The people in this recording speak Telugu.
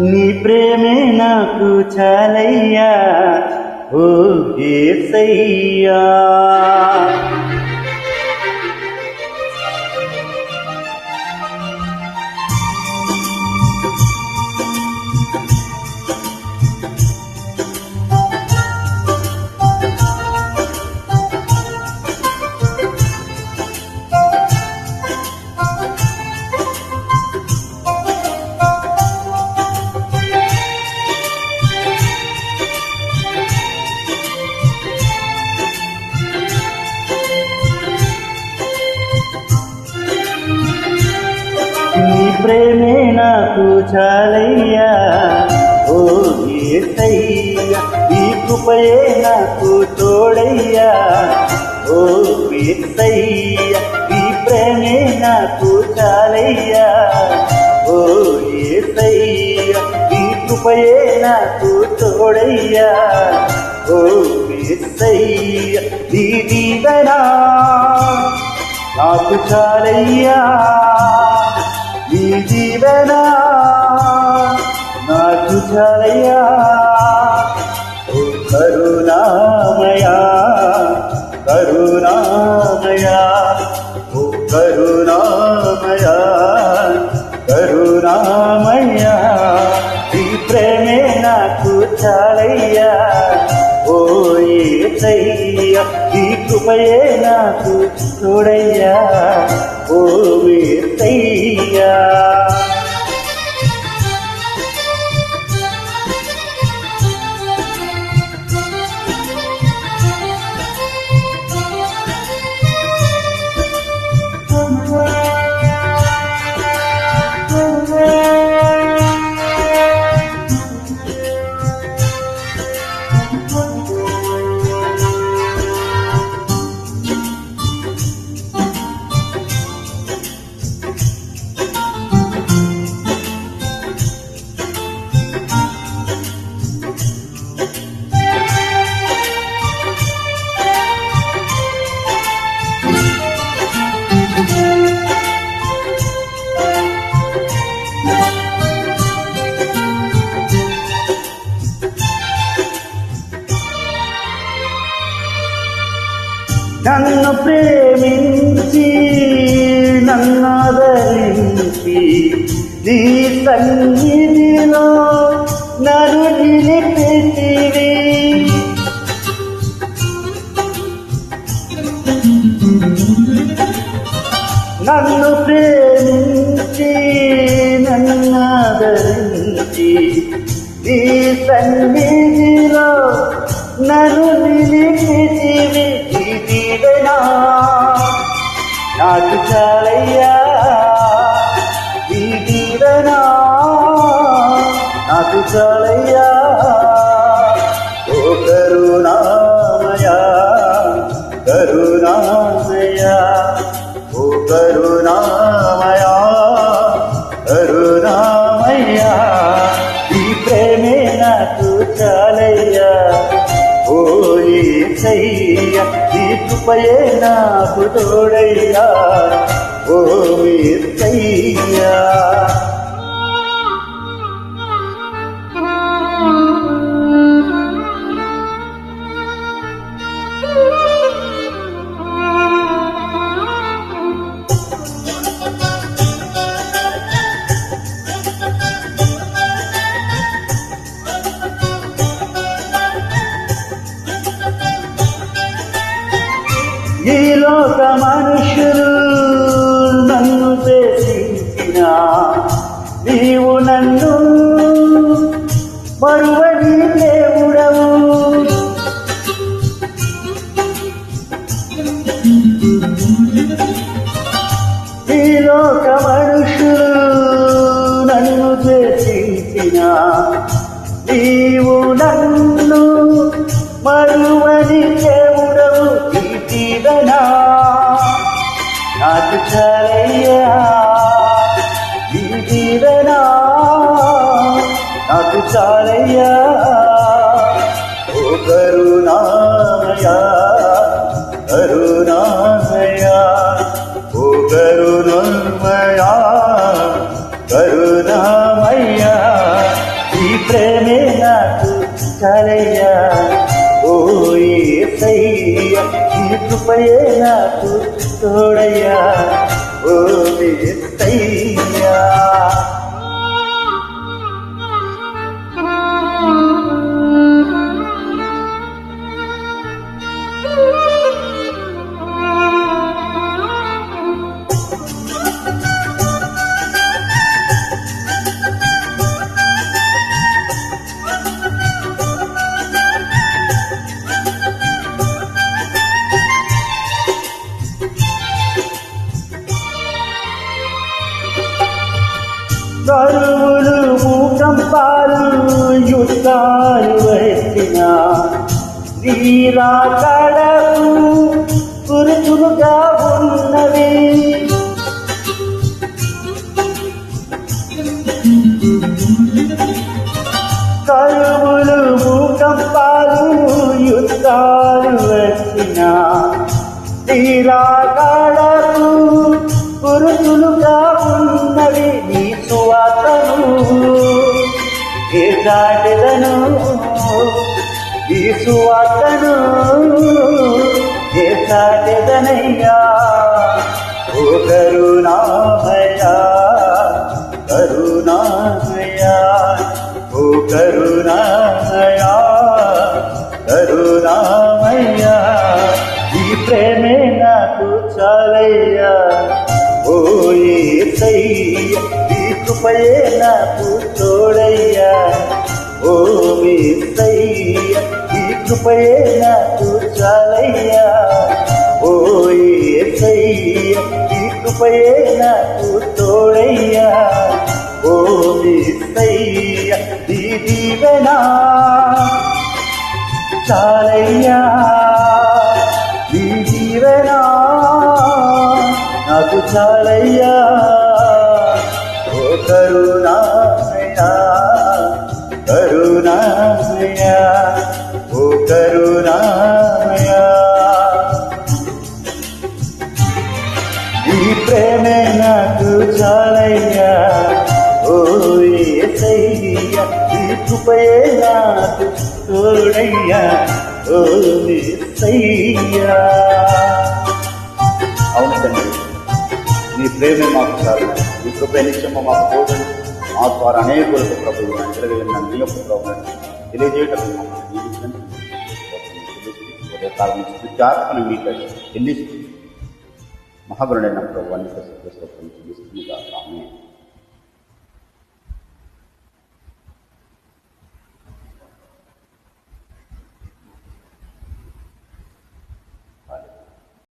నీ ప్రేమే నాకు చాలయ్యా ఓ యేసయ్యా. నీ ప్రేమే నాకు చాలయ్యా ఓ యేసయ్యా. ఈ కృపయే నాకు తోడయ్యా ఓ యేసయ్యా. ఈ ప్రేమే నాకు చాలయ్యా ఓ యేసయ్యా. ఈ కృపయే నాకు తోడయ్యా ఓ యేసయ్యా. నీ దీవెన నాకు చాలయ్యా నీ దీవెన నాకు చాలయ్యా ఓ కరుణామయా కరుణామయా ఓ కరుణామయా కరుణామయా. ఈ ప్రేమే నాకు చాలయ్యా ఓ యేసయ్యా. ఈ కృపయే నాకు తోడయ్యా ఓ యేసయ్యా. నన్ను ప్రేమించి నన్నాదరించి నీ సన్నిధిలో నన్ను నిలిపితివి. నన్ను ప్రేమించి నన్నాదరించి నీ సన్నిధిలో నన్ను నిలిపితివి. నాకు చాలయ్యా ఈ దీవెన నాకు చాలయ్యా ఓ కరుణామయా కరుణామయా ఓ కరుణామయా కరుణామయా. ఈ ప్రేమే నాకు చాలయ్యా ఓ యేసయ్యా. ఈ కృపయే నాకు తోడయ్యా ఓ యేసయ్యా. ఈ లోక మనుషులు నన్ను చేసిన నీవు నన్ను మరువని దేవుడవు. ఈ లోక మనుషులు నన్ను చేసిన నీవు నన్ను మరువని దేవుడవు. నాకు చాలయ్యా ఈ దీవెన నాకు చాలయ్యా ఓ కరుణామయా కరుణామయా ఓ కరుణామయా కరుణామయ్యా. కృపయే నాకు తోడయ్యా ఓ యేసయ్యా. కరువులు భూకంపాలు యుద్ధాలు వచ్చిన నీరాకడకు గురుతులుగా ఉన్నవి. కరువులు భూకంపాలు యుద్ధాలు వచ్చిన నీరాకడకు గురుతులుగా ఉన్నవి. నీ సువార్తను ఏ దాటెదను, ఈ సువార్తను ఏ దాటెదనయ్యా ఓ కరుణామయా కరుణామయా ఓ కరుణామయా కరుణామయ్యా. ఈ ప్రేమే నాకు చాలయ్యా ఓ యేసయ్యా. ఈ కృపయే నాకు తోడయ్యా ఓ యేసయ్యా. ఈ కృపయే నాకు చాలయ్యా ఓ యేసయ్యా. ఈ కృపయే నాకు తోడయ్యా ఓ యేసయ్యా. ఈ దీవెన చాలయ్యా, ఈ దీవెన నాకు చాలయ్యా ఓ కరుణామయా కరుణామయా ఓ కరుణామయా. ఈ ప్రేమే నాకు చాలయ్యా ఓ యేసయ్యా. ఈ కృపయే నాకు తోడయ్యా ఓ యేసయ్యా. అవును తండ్రి, నీ ప్రేమే మాకు చాలు, నీ కృప నిత్యము మాకు తోడు. మా ద్వారా అనేకులకు ప్రభువు జరగలిగిన నీ యొక్క ప్రభుత్వం తెలియజేయటం ఉదయకాలం నుంచి మీకు చెల్లిస్తూ మహాగరుడైన ప్రభు అన్ని